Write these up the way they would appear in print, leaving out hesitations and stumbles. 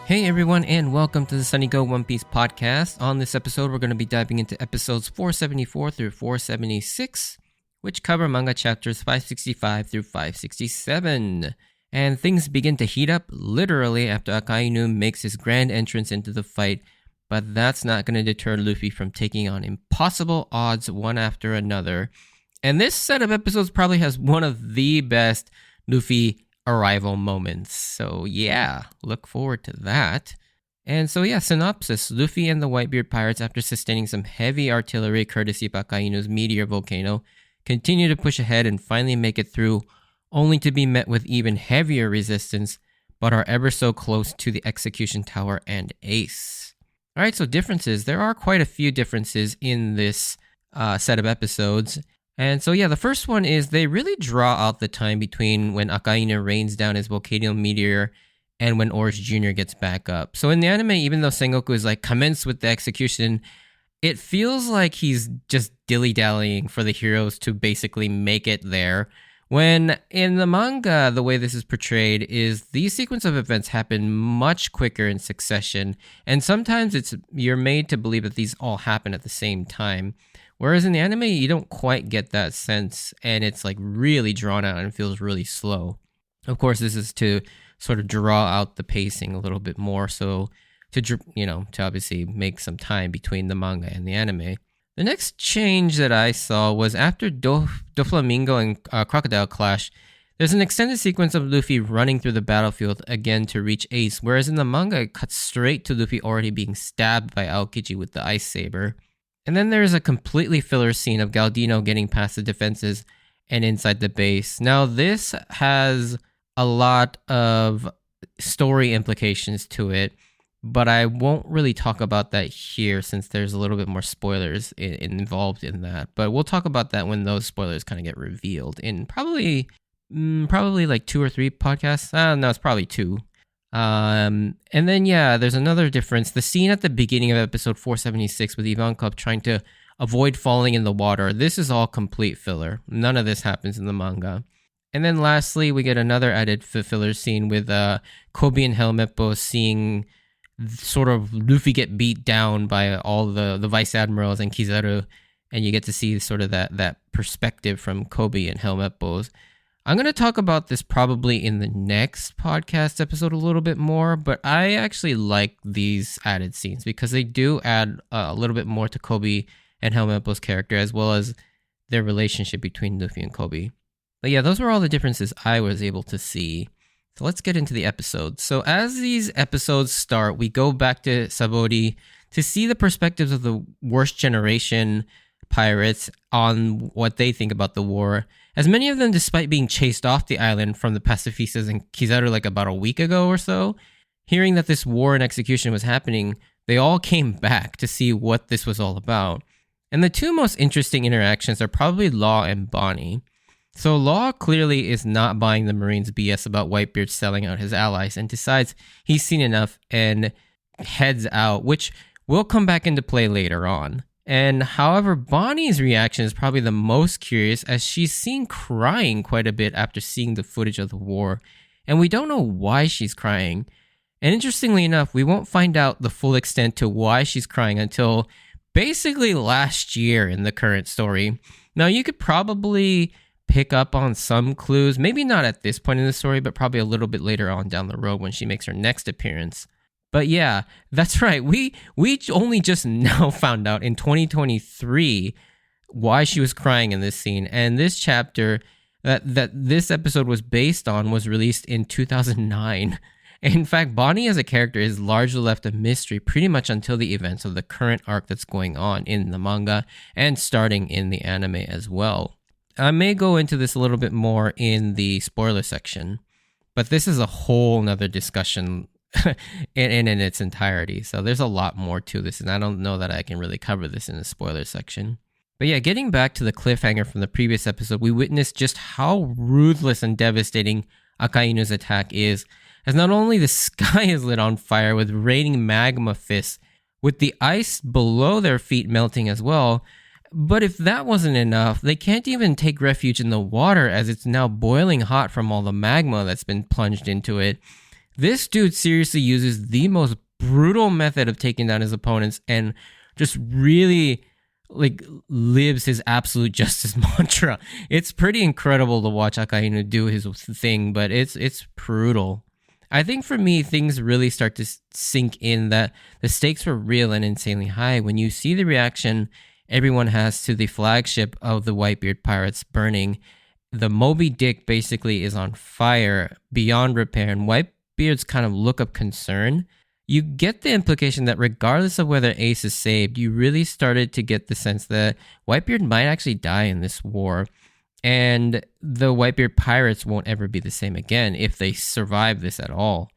Hey everyone, and welcome to the Sunny Go One Piece podcast. On this episode, we're going to be diving into episodes 474 through 476, which cover manga chapters 565 through 567. And things begin to heat up literally after Akainu makes his grand entrance into the fight, but that's not going to deter Luffy from taking on impossible odds one after another. And this set of episodes probably has one of the best Luffy arrival moments. So yeah, look forward to that. And so yeah, synopsis. Luffy and the Whitebeard pirates, after sustaining some heavy artillery courtesy of Akainu's meteor volcano, continue to push ahead and finally make it through, only to be met with even heavier resistance, but are ever so close to the execution tower and Ace. Alright, so differences. There are quite a few differences in this set of episodes. And so yeah, the first one is they really draw out the time between when Akainu rains down his volcano meteor and when Orange Jr. gets back up. So in the anime, even though Sengoku is like commence with the execution, it feels like he's just dilly-dallying for the heroes to basically make it there. When in the manga, the way this is portrayed is these sequence of events happen much quicker in succession, and sometimes you're made to believe that these all happen at the same time. Whereas in the anime, you don't quite get that sense, and it's like really drawn out and feels really slow. Of course, this is to sort of draw out the pacing a little bit more, so to obviously make some time between the manga and the anime. The next change that I saw was after Doflamingo and Crocodile clash, there's an extended sequence of Luffy running through the battlefield again to reach Ace, whereas in the manga, it cuts straight to Luffy already being stabbed by Aokiji with the ice saber. And then there's a completely filler scene of Galdino getting past the defenses and inside the base. Now, this has a lot of story implications to it, but I won't really talk about that here since there's a little bit more spoilers involved in that. But we'll talk about that when those spoilers kind of get revealed in probably like 2 or 3 podcasts. No, it's probably 2. And then, yeah, there's another difference. The scene at the beginning of episode 476 with Ivankov trying to avoid falling in the water. This is all complete filler. None of this happens in the manga. And then lastly, we get another added filler scene with Kobe and Helmeppo seeing sort of Luffy get beat down by all the Vice Admirals and Kizaru. And you get to see sort of that perspective from Kobe and Helmeppo's. I'm going to talk about this probably in the next podcast episode a little bit more, but I actually like these added scenes because they do add a little bit more to Kobe and Helmeppo's character, as well as their relationship between Luffy and Kobe. But yeah, those were all the differences I was able to see. So let's get into the episodes. So as these episodes start, we go back to Sabaody to see the perspectives of the worst generation pirates on what they think about the war, as many of them, despite being chased off the island from the pacifistas and Kizaru like about a week ago or so, hearing that this war and execution was happening, they all came back to see what this was all about. And the two most interesting interactions are probably Law and Bonnie. So Law clearly is not buying the Marines' BS about Whitebeard selling out his allies and decides he's seen enough and heads out, which will come back into play later on. And however, Bonnie's reaction is probably the most curious, as she's seen crying quite a bit after seeing the footage of the war, and we don't know why she's crying. And interestingly enough, we won't find out the full extent to why she's crying until basically last year in the current story. Now, you could probably pick up on some clues, maybe not at this point in the story, but probably a little bit later on down the road when she makes her next appearance. But yeah, that's right. We only just now found out in 2023 why she was crying in this scene. And this chapter that this episode was based on was released in 2009. In fact, Bonnie as a character is largely left a mystery pretty much until the events of the current arc that's going on in the manga and starting in the anime as well. I may go into this a little bit more in the spoiler section, but this is a whole nother discussion in its entirety. So there's a lot more to this, and I don't know that I can really cover this in the spoiler section. But yeah, getting back to the cliffhanger from the previous episode, we witnessed just how ruthless and devastating Akainu's attack is, as not only the sky is lit on fire with raining magma fists, with the ice below their feet melting as well, but if that wasn't enough, they can't even take refuge in the water as it's now boiling hot from all the magma that's been plunged into it. This dude seriously uses the most brutal method of taking down his opponents and just really like lives his absolute justice mantra. It's pretty incredible to watch Akainu do his thing, but it's brutal. I think for me, things really start to sink in that the stakes were real and insanely high when you see the reaction everyone has to the flagship of the Whitebeard pirates burning. The Moby Dick basically is on fire beyond repair, and Whitebeard's kind of look of concern. You get the implication that regardless of whether Ace is saved, you really started to get the sense that Whitebeard might actually die in this war, and the Whitebeard pirates won't ever be the same again if they survive this at all.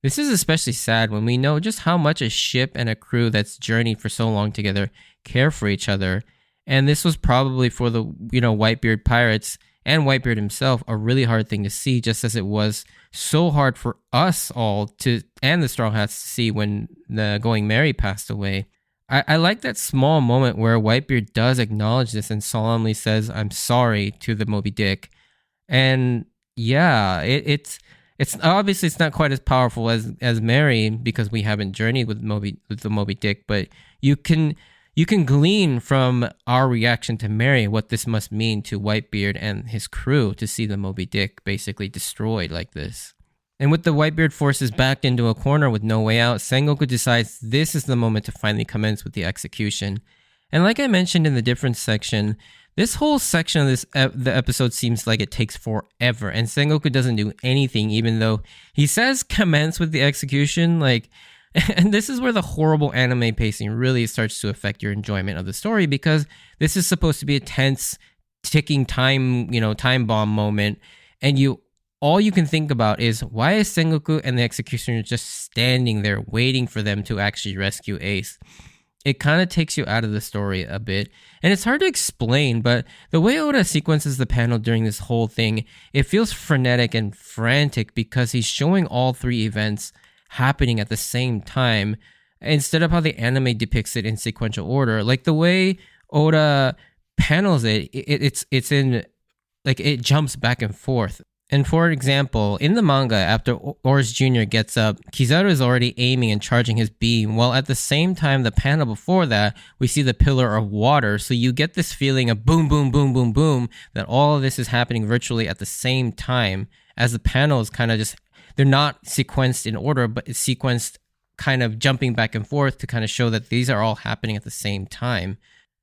This is especially sad when we know just how much a ship and a crew that's journeyed for so long together care for each other, and this was probably for the Whitebeard pirates and Whitebeard himself a really hard thing to see, just as it was so hard for us all to, and the Straw Hats to see when the Going Merry passed away. I like that small moment where Whitebeard does acknowledge this and solemnly says, "I'm sorry" to the Moby Dick. And yeah, it's obviously it's not quite as powerful as Merry because we haven't journeyed with the Moby Dick, but you can glean from our reaction to Merry what this must mean to Whitebeard and his crew to see the Moby Dick basically destroyed like this. And with the Whitebeard forces backed into a corner with no way out, Sengoku decides this is the moment to finally commence with the execution. And like I mentioned in the difference section, this whole section of the episode seems like it takes forever, and Sengoku doesn't do anything even though he says commence with the execution, and this is where the horrible anime pacing really starts to affect your enjoyment of the story, because this is supposed to be a tense, ticking time bomb moment, and all you can think about is, why is Sengoku and the executioner just standing there waiting for them to actually rescue Ace? It kind of takes you out of the story a bit, and it's hard to explain, but the way Oda sequences the panel during this whole thing, it feels frenetic and frantic because he's showing all three events happening at the same time instead of how the anime depicts it in sequential order. Like the way Oda panels it's in like it jumps back and forth. And for example, in the manga, after Oris Jr. gets up, Kizaru is already aiming and charging his beam, while at the same time, the panel before that, we see the pillar of water. So you get this feeling of boom, boom, boom, boom, boom, that all of this is happening virtually at the same time, as the panels kind of just, they're not sequenced in order, but it's sequenced kind of jumping back and forth to kind of show that these are all happening at the same time.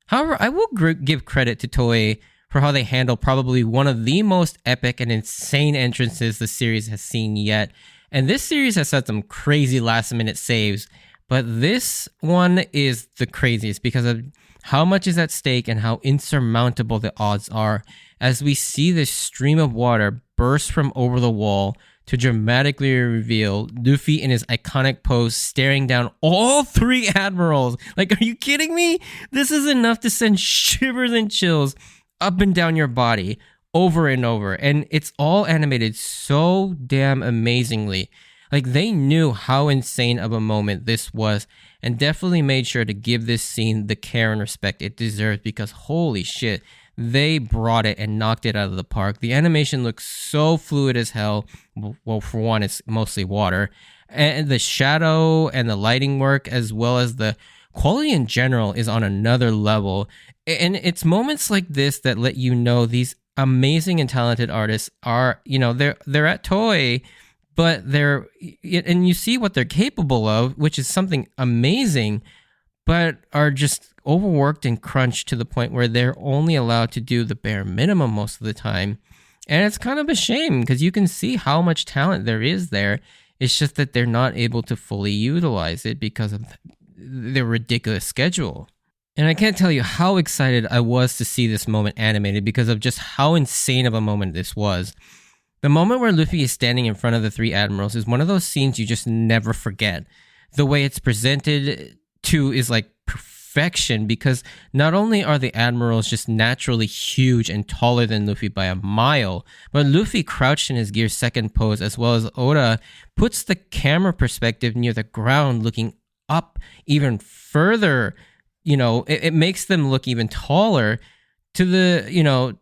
However, I will give credit to Toei for how they handle probably one of the most epic and insane entrances the series has seen yet. And this series has had some crazy last-minute saves, but this one is the craziest because of how much is at stake and how insurmountable the odds are, as we see this stream of water burst from over the wall to dramatically reveal Luffy in his iconic pose staring down all three admirals. Like, are you kidding me? This is enough to send shivers and chills up and down your body over and over, and it's all animated so damn amazingly. Like, they knew how insane of a moment this was and definitely made sure to give this scene the care and respect it deserves, because holy shit, they brought it and knocked it out of the park. The animation looks so fluid as hell. Well, for one, it's mostly water, and the shadow and the lighting work as well as the quality in general is on another level. And it's moments like this that let you know these amazing and talented artists are, they're at Toei, but and you see what they're capable of, which is something amazing, but are just overworked and crunched to the point where they're only allowed to do the bare minimum most of the time. And it's kind of a shame because you can see how much talent there is there. It's just that they're not able to fully utilize it because of their ridiculous schedule. And I can't tell you how excited I was to see this moment animated because of just how insane of a moment this was. The moment where Luffy is standing in front of the three admirals is one of those scenes you just never forget. The way it's presented to is like perfection, because not only are the admirals just naturally huge and taller than Luffy by a mile, but Luffy crouched in his gear second pose, as well as Oda puts the camera perspective near the ground looking up even further. It makes them look even taller to the,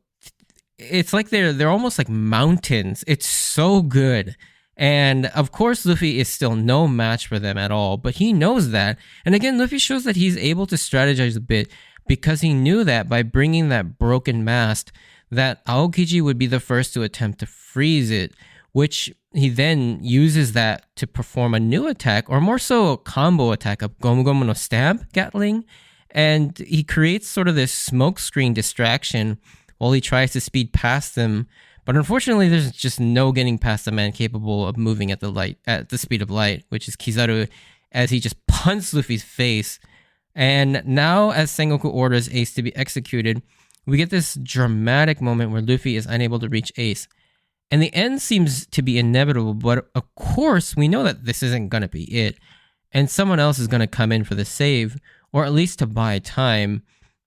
it's like they're almost like mountains. It's so good. And of course, Luffy is still no match for them at all, but he knows that. And again, Luffy shows that he's able to strategize a bit because he knew that by bringing that broken mast, that Aokiji would be the first to attempt to freeze it, which he then uses that to perform a new attack, or more so a combo attack of Gomu Gomu no Stab Gatling. And he creates sort of this smokescreen distraction while he tries to speed past them. But unfortunately, there's just no getting past a man capable of moving at the speed of light, which is Kizaru, as he just punts Luffy's face. And now, as Sengoku orders Ace to be executed, we get this dramatic moment where Luffy is unable to reach Ace. And the end seems to be inevitable, but of course, we know that this isn't going to be it. And someone else is going to come in for the save, or at least to buy time.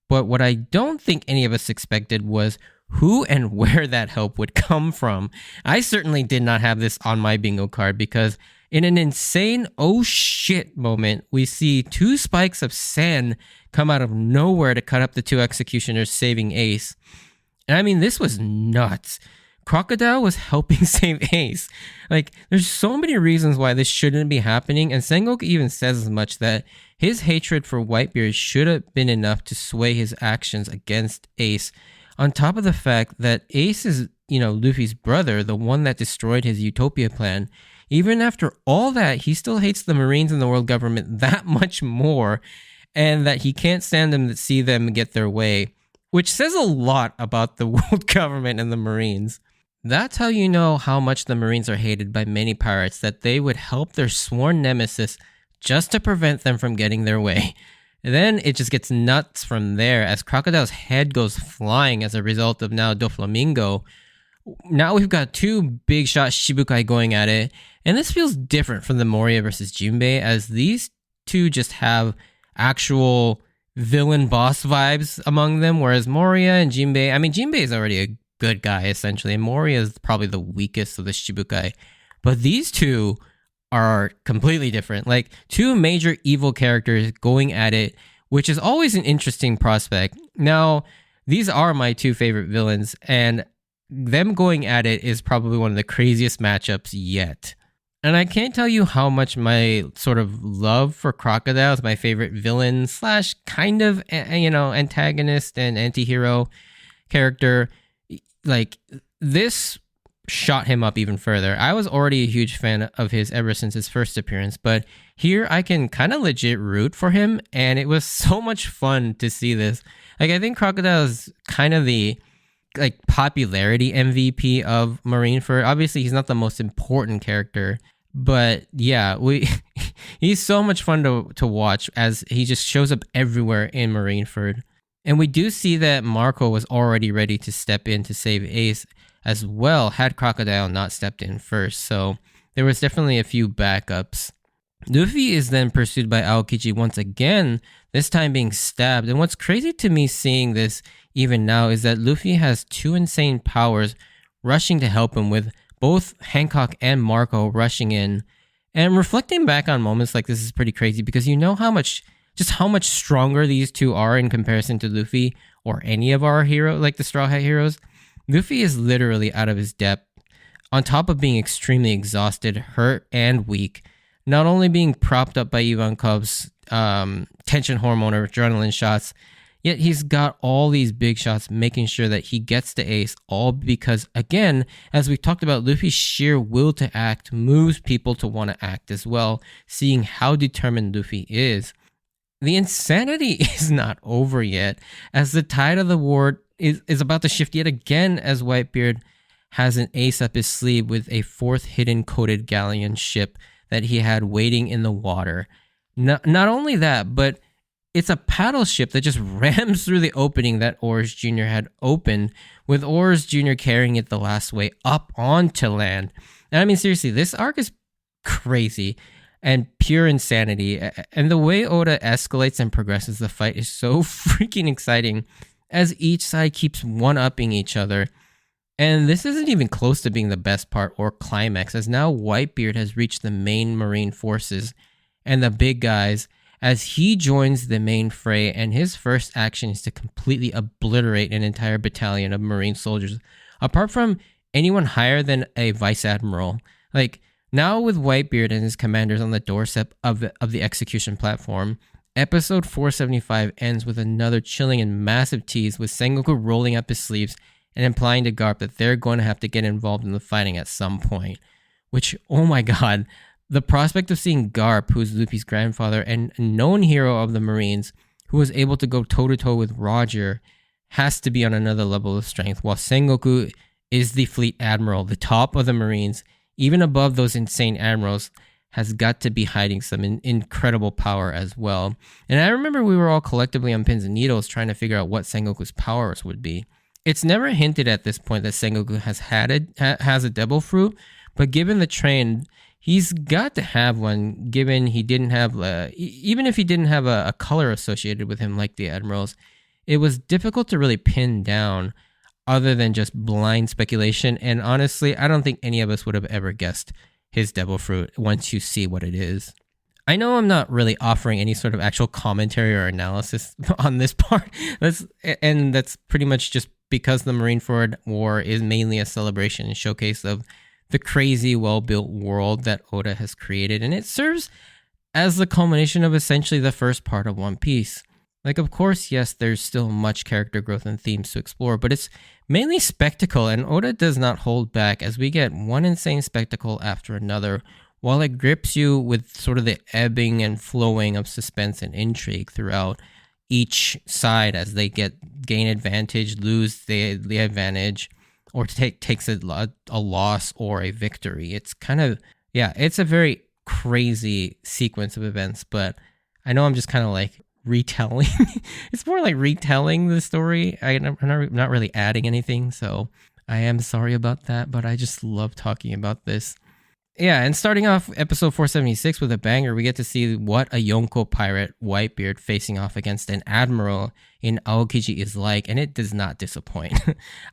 But what I don't think any of us expected was who and where that help would come from. I certainly did not have this on my bingo card because in an insane oh shit moment, we see two spikes of sand come out of nowhere to cut up the two executioners saving Ace. And I mean, this was nuts. Crocodile was helping save Ace. Like, there's so many reasons why this shouldn't be happening, and Sengoku even says as much, that his hatred for Whitebeard should have been enough to sway his actions against Ace. On top of the fact that Ace is, Luffy's brother, the one that destroyed his Utopia plan. Even after all that, he still hates the Marines and the world government that much more, and that he can't stand them to see them get their way, which says a lot about the world government and the Marines. That's how you know how much the Marines are hated by many pirates, that they would help their sworn nemesis just to prevent them from getting their way. And then it just gets nuts from there as Crocodile's head goes flying as a result of now Doflamingo. Now we've got two big shot Shibukai going at it, and this feels different from the Moria versus Jinbei, as these two just have actual villain boss vibes among them, whereas Moria and Jinbei, Jinbei is already a good guy essentially, and Moria is probably the weakest of the Shibukai, but these two are completely different, like two major evil characters going at it, which is always an interesting prospect. Now, these are my two favorite villains, and them going at it is probably one of the craziest matchups yet. And I can't tell you how much my sort of love for Crocodile is my favorite villain slash kind of, antagonist and anti-hero character. Like, this shot him up even further. I was already a huge fan of his ever since his first appearance, but here I can kind of legit root for him, and it was so much fun to see this. Like, I think Crocodile is kind of the popularity MVP of Marineford. Obviously, he's not the most important character, but yeah, he's so much fun to watch as he just shows up everywhere in Marineford. And we do see that Marco was already ready to step in to save Ace as well, had Crocodile not stepped in first. So there was definitely a few backups. Luffy is then pursued by Aokiji once again, this time being stabbed. And what's crazy to me seeing this even now is that Luffy has two insane powers rushing to help him, with both Hancock and Marco rushing in. And reflecting back on moments like this is pretty crazy, because you know how much stronger these two are in comparison to Luffy or any of our hero, like the Straw Hat heroes. Luffy is literally out of his depth, on top of being extremely exhausted, hurt, and weak. Not only being propped up by Ivankov's tension hormone or adrenaline shots, yet he's got all these big shots making sure that he gets to Ace, all because, again, as we've talked about, Luffy's sheer will to act moves people to want to act as well, seeing how determined Luffy is. The insanity is not over yet, as the tide of the war is about to shift yet again, as Whitebeard has an ace up his sleeve with a fourth hidden coated galleon ship that he had waiting in the water. Not only that, but it's a paddle ship that just rams through the opening that Oars Jr. had opened, with Oars Jr. carrying it the last way up onto land. And seriously, this arc is crazy and pure insanity. And the way Oda escalates and progresses the fight is so freaking exciting, as each side keeps one-upping each other. And this isn't even close to being the best part or climax, as now Whitebeard has reached the main Marine forces and the big guys as he joins the main fray, and his first action is to completely obliterate an entire battalion of Marine soldiers, apart from anyone higher than a vice admiral. Like, Now with Whitebeard and his commanders on the doorstep of the execution platform, episode 475 ends with another chilling and massive tease with Sengoku rolling up his sleeves and implying to Garp that they're going to have to get involved in the fighting at some point. Which, oh my god, the prospect of seeing Garp, who is Luffy's grandfather and a known hero of the Marines, who was able to go toe-to-toe with Roger, has to be on another level of strength, while Sengoku is the fleet admiral, the top of the Marines, even above those insane admirals, has got to be hiding some incredible power as well. And I remember we were all collectively on pins and needles trying to figure out what Sengoku's powers would be. It's never hinted at this point that Sengoku has a devil fruit, but given the trend, he's got to have one, given he didn't have, even if he didn't have a color associated with him like the admirals, it was difficult to really pin down other than just blind speculation. And honestly, I don't think any of us would have ever guessed his devil fruit once you see what it is. I know I'm not really offering any sort of actual commentary or analysis on this part. That's pretty much just because the Marineford War is mainly a celebration and showcase of the crazy, well-built world that Oda has created. And it serves as the culmination of essentially the first part of One Piece. Like, of course, yes, there's still much character growth and themes to explore, but it's mainly spectacle, and Oda does not hold back as we get one insane spectacle after another, while it grips you with sort of the ebbing and flowing of suspense and intrigue throughout each side as they gain advantage, lose the advantage, or takes a loss or a victory. It's kind of, it's a very crazy sequence of events, but I know I'm just kind of like retelling. It's more like retelling the story. I'm not really adding anything, so I am sorry about that, but I just love talking about this. Yeah, and starting off episode 476 with a banger, we get to see what a Yonko pirate, Whitebeard, facing off against an admiral in Aokiji is like, and it does not disappoint.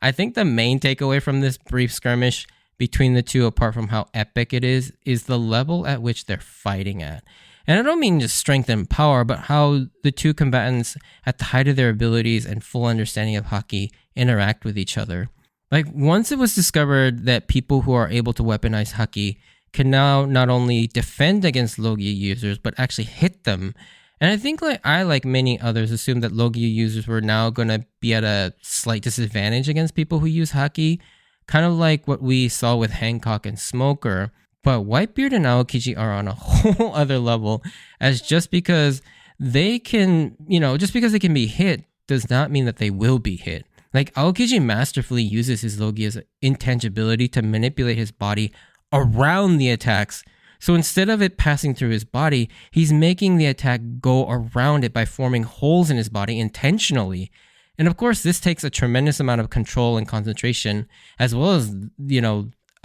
I think the main takeaway from this brief skirmish between the two, apart from how epic it is the level at which they're fighting at. And I don't mean just strength and power, but how the two combatants, at the height of their abilities and full understanding of Haki, interact with each other. Like, once it was discovered that people who are able to weaponize Haki can now not only defend against Logia users, but actually hit them. And I think like many others assumed that Logia users were now going to be at a slight disadvantage against people who use Haki, kind of like what we saw with Hancock and Smoker. But Whitebeard and Aokiji are on a whole other level, as just because they can be hit does not mean that they will be hit. Like, Aokiji masterfully uses his Logia's intangibility to manipulate his body around the attacks. So instead of it passing through his body, he's making the attack go around it by forming holes in his body intentionally. And of course, this takes a tremendous amount of control and concentration, as well as,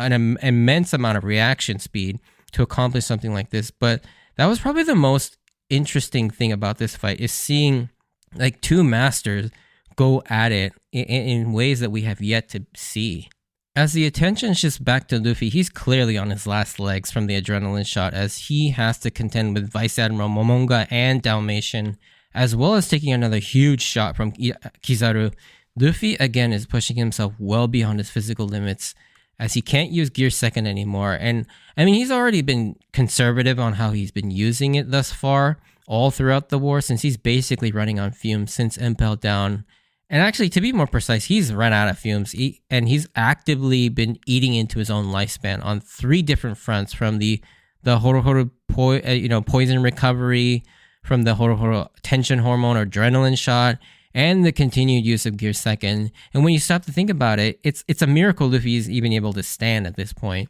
an immense amount of reaction speed to accomplish something like this. But that was probably the most interesting thing about this fight, is seeing like two masters go at it in ways that we have yet to see. As the attention shifts back to Luffy, he's clearly on his last legs from the adrenaline shot, as he has to contend with Vice Admiral Momonga and Dalmatian, as well as taking another huge shot from Kizaru. Luffy again is pushing himself well beyond his physical limits, as he can't use Gear Second anymore. And I mean, he's already been conservative on how he's been using it thus far, all throughout the war, since he's basically running on fumes since Impel Down. And actually, to be more precise, he's run out of fumes, and he's actively been eating into his own lifespan on 3 different fronts, from the Horohoro poison recovery, from the Horohoro tension hormone or adrenaline shot, and the continued use of Gear Second. And when you stop to think about it, it's a miracle Luffy is even able to stand at this point.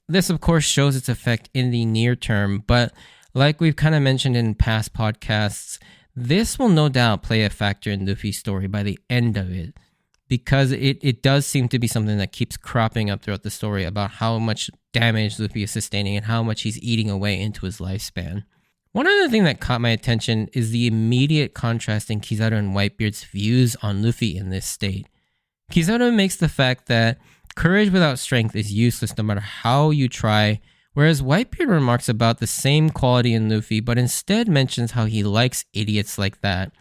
This, of course, shows its effect in the near term, but like we've kind of mentioned in past podcasts, this will no doubt play a factor in Luffy's story by the end of it, because it does seem to be something that keeps cropping up throughout the story about how much damage Luffy is sustaining and how much he's eating away into his lifespan. One other thing that caught my attention is the immediate contrast in Kizaru and Whitebeard's views on Luffy in this state. Kizaru makes the fact that courage without strength is useless no matter how you try, whereas Whitebeard remarks about the same quality in Luffy, but instead mentions how he likes idiots like that.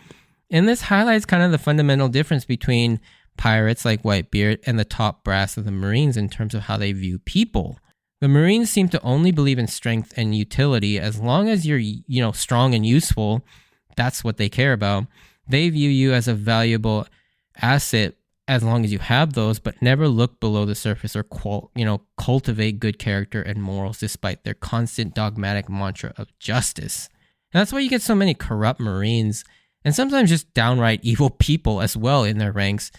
And this highlights kind of the fundamental difference between pirates like Whitebeard and the top brass of the Marines in terms of how they view people. The Marines seem to only believe in strength and utility. As long as you're, strong and useful, that's what they care about. They view you as a valuable asset as long as you have those, but never look below the surface or cultivate good character and morals despite their constant dogmatic mantra of justice. And that's why you get so many corrupt Marines and sometimes just downright evil people as well in their ranks.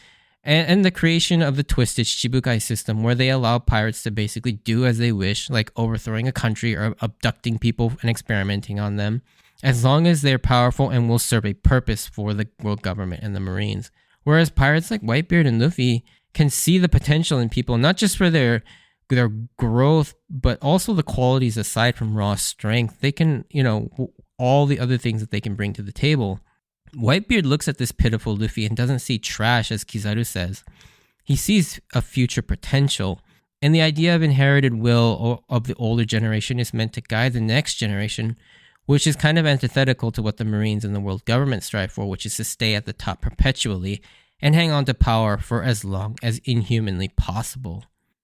And the creation of the twisted Shichibukai system where they allow pirates to basically do as they wish, like overthrowing a country or abducting people and experimenting on them, as long as they're powerful and will serve a purpose for the world government and the Marines. Whereas pirates like Whitebeard and Luffy can see the potential in people, not just for their growth, but also the qualities aside from raw strength. They can, all the other things that they can bring to the table. Whitebeard looks at this pitiful Luffy and doesn't see trash, as Kizaru says. He sees a future potential. And the idea of inherited will of the older generation is meant to guide the next generation, which is kind of antithetical to what the Marines and the world government strive for, which is to stay at the top perpetually and hang on to power for as long as inhumanly possible.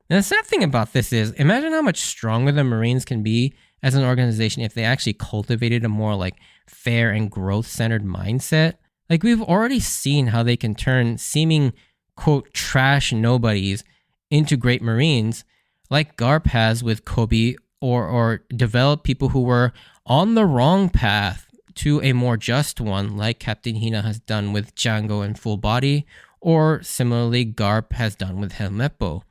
Now, the sad thing about this is, imagine how much stronger the Marines can be as an organization if they actually cultivated a more fair and growth-centered mindset. We've already seen how they can turn seeming, quote, trash nobodies into great Marines, like Garp has with Kobe, or develop people who were on the wrong path to a more just one, like Captain Hina has done with Django and Full Body, or similarly Garp has done with Helmeppo.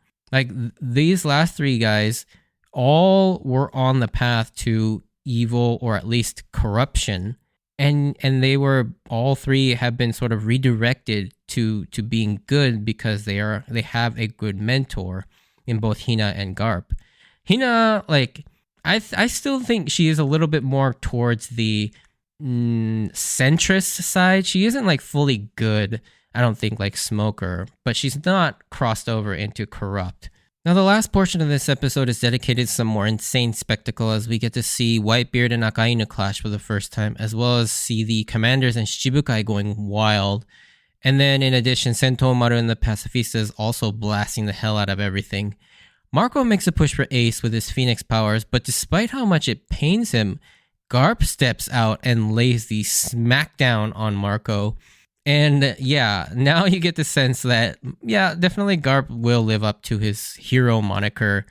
These last three guys all were on the path to evil or at least corruption, and they were, all three have been sort of redirected to being good because they have a good mentor in both Hina and Garp. Hina, I still think she is a little bit more towards the centrist side. She isn't fully good, I don't think, like Smoker, but she's not crossed over into corrupt. Now, the last portion of this episode is dedicated to some more insane spectacle as we get to see Whitebeard and Akainu clash for the first time, as well as see the commanders and Shichibukai going wild. And then, in addition, Sentomaru and the Pacifistas also blasting the hell out of everything. Marco makes a push for Ace with his Phoenix powers, but despite how much it pains him, Garp steps out and lays the smackdown on Marco. And yeah, now you get the sense that, definitely Garp will live up to his hero moniker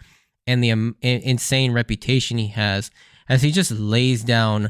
and the insane reputation he has, as he just lays down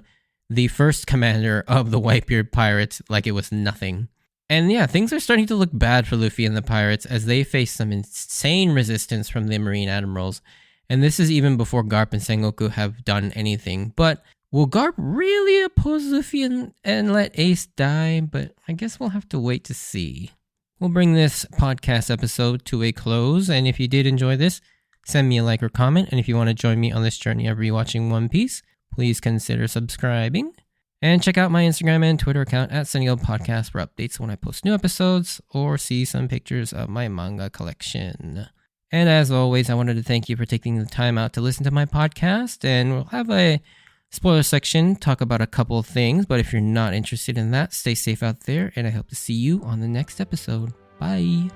the first commander of the Whitebeard pirates like it was nothing. And yeah, things are starting to look bad for Luffy and the pirates as they face some insane resistance from the Marine Admirals. And this is even before Garp and Sengoku have done anything. But will Garp really oppose Luffy and let Ace die? But I guess we'll have to wait to see. We'll bring this podcast episode to a close. And if you did enjoy this, send me a like or comment. And if you want to join me on this journey of rewatching One Piece, please consider subscribing. And check out my Instagram and Twitter account at Sunnygo Podcast for updates when I post new episodes or see some pictures of my manga collection. And as always, I wanted to thank you for taking the time out to listen to my podcast. And we'll have a spoiler section, talk about a couple of things. But if you're not interested in that, stay safe out there. And I hope to see you on the next episode. Bye.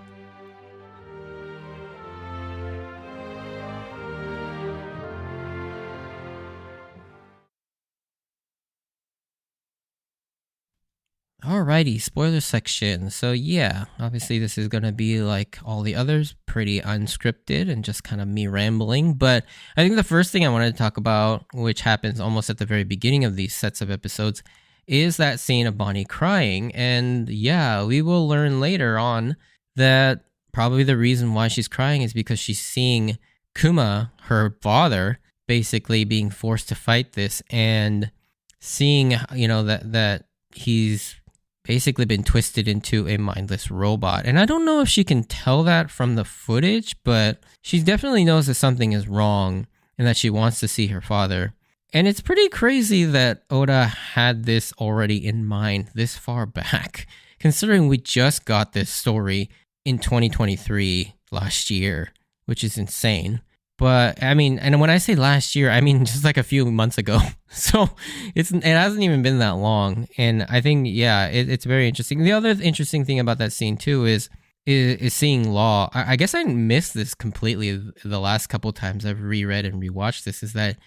Alrighty, spoiler section. So yeah, obviously this is going to be like all the others, pretty unscripted and just kind of me rambling. But I think the first thing I wanted to talk about, which happens almost at the very beginning of these sets of episodes, is that scene of Bonnie crying. And yeah, we will learn later on that probably the reason why she's crying is because she's seeing Kuma, her father, basically being forced to fight this, and seeing, that he's basically been twisted into a mindless robot. And I don't know if she can tell that from the footage, but she definitely knows that something is wrong and that she wants to see her father. And it's pretty crazy that Oda had this already in mind this far back, considering we just got this story in 2023 last year, which is insane. But I mean, and when I say last year, I mean just like a few months ago. So it hasn't even been that long. And I think, it's very interesting. The other interesting thing about that scene too is is seeing Law. I guess I missed this completely the last couple times I've reread and rewatched this, is that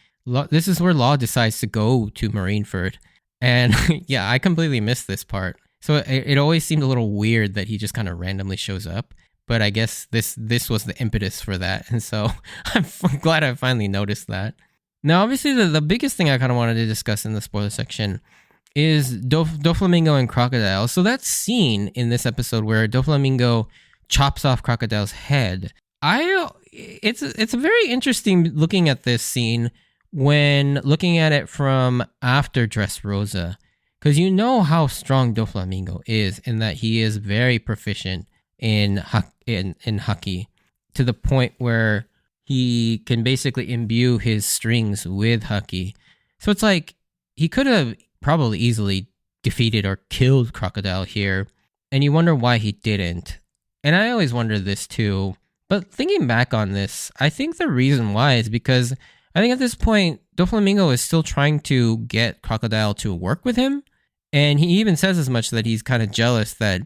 this is where Law decides to go to Marineford. And yeah, I completely missed this part. So it always seemed a little weird that he just kind of randomly shows up. But I guess this was the impetus for that. And so I'm glad I finally noticed that. Now, obviously, the biggest thing I kind of wanted to discuss in the spoiler section is Doflamingo and Crocodile. So that scene in this episode where Doflamingo chops off Crocodile's head, it's very interesting looking at this scene when looking at it from after Dressrosa, because you know how strong Doflamingo is, in that he is very proficient in haki, to the point where he can basically imbue his strings with haki. So it's like he could have probably easily defeated or killed Crocodile here, and you wonder why he didn't. And I always wonder this too, but thinking back on this, I think the reason why is because I think at this point, Doflamingo is still trying to get Crocodile to work with him, and he even says as much, that he's kind of jealous that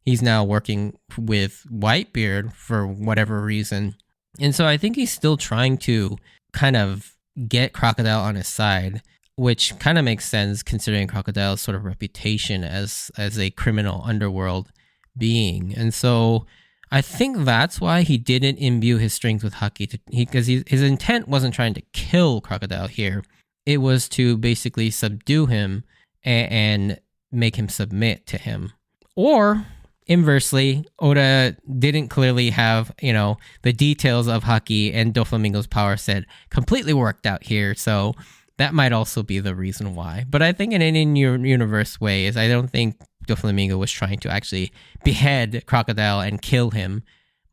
he's now working with Whitebeard for whatever reason. And so I think he's still trying to kind of get Crocodile on his side, which kind of makes sense considering Crocodile's sort of reputation as a criminal underworld being. And so I think that's why he didn't imbue his strings with haki, because his intent wasn't trying to kill Crocodile here. It was to basically subdue him and make him submit to him. Or inversely, Oda didn't clearly have, the details of haki and Doflamingo's power set completely worked out here. So that might also be the reason why. But I think in an in-universe way is I don't think Doflamingo was trying to actually behead Crocodile and kill him.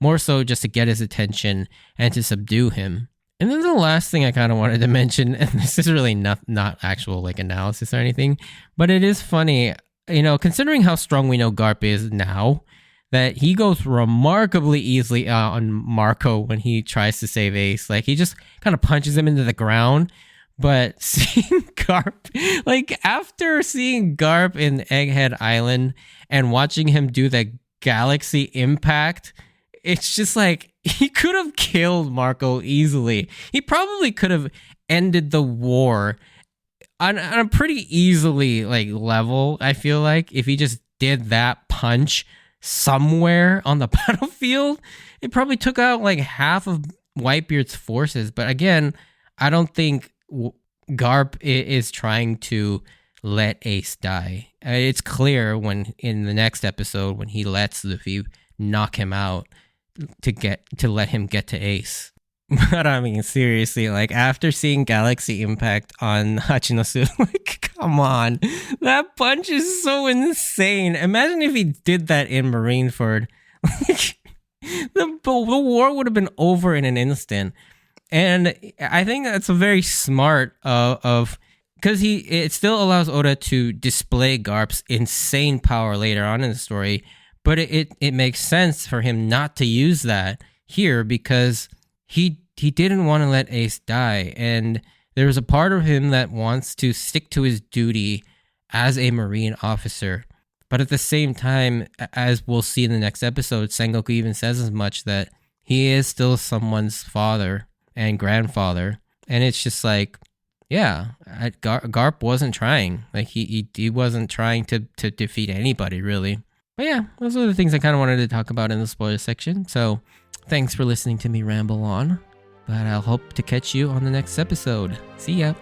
More so just to get his attention and to subdue him. And then the last thing I kind of wanted to mention, and this is really not actual like analysis or anything, but it is funny, considering how strong we know Garp is now, that he goes remarkably easily on Marco when he tries to save Ace. Like, he just kind of punches him into the ground. But seeing Garp, like after seeing Garp in Egghead Island and watching him do the galaxy impact, it's just like he could have killed Marco easily. He probably could have ended the war on a pretty easily level, I feel like, if he just did that punch somewhere on the battlefield. It probably took out like half of Whitebeard's forces. But again, I don't think Garp is trying to let Ace die. It's clear when in the next episode when he lets Luffy knock him out to let him get to Ace. But I mean, seriously, like after seeing Galaxy Impact on Hachinosu, like come on, that punch is so insane. Imagine if he did that in Marineford. The war would have been over in an instant. And I think that's a very smart of because it still allows Oda to display Garp's insane power later on in the story, but it makes sense for him not to use that here because he didn't want to let Ace die, and there was a part of him that wants to stick to his duty as a Marine officer. But at the same time, as we'll see in the next episode, Sengoku even says as much, that he is still someone's father and grandfather. And it's just like, yeah, Garp wasn't trying. Like he wasn't trying to defeat anybody, really. But yeah, those are the things I kind of wanted to talk about in the spoiler section. So thanks for listening to me ramble on. But I'll hope to catch you on the next episode. See ya.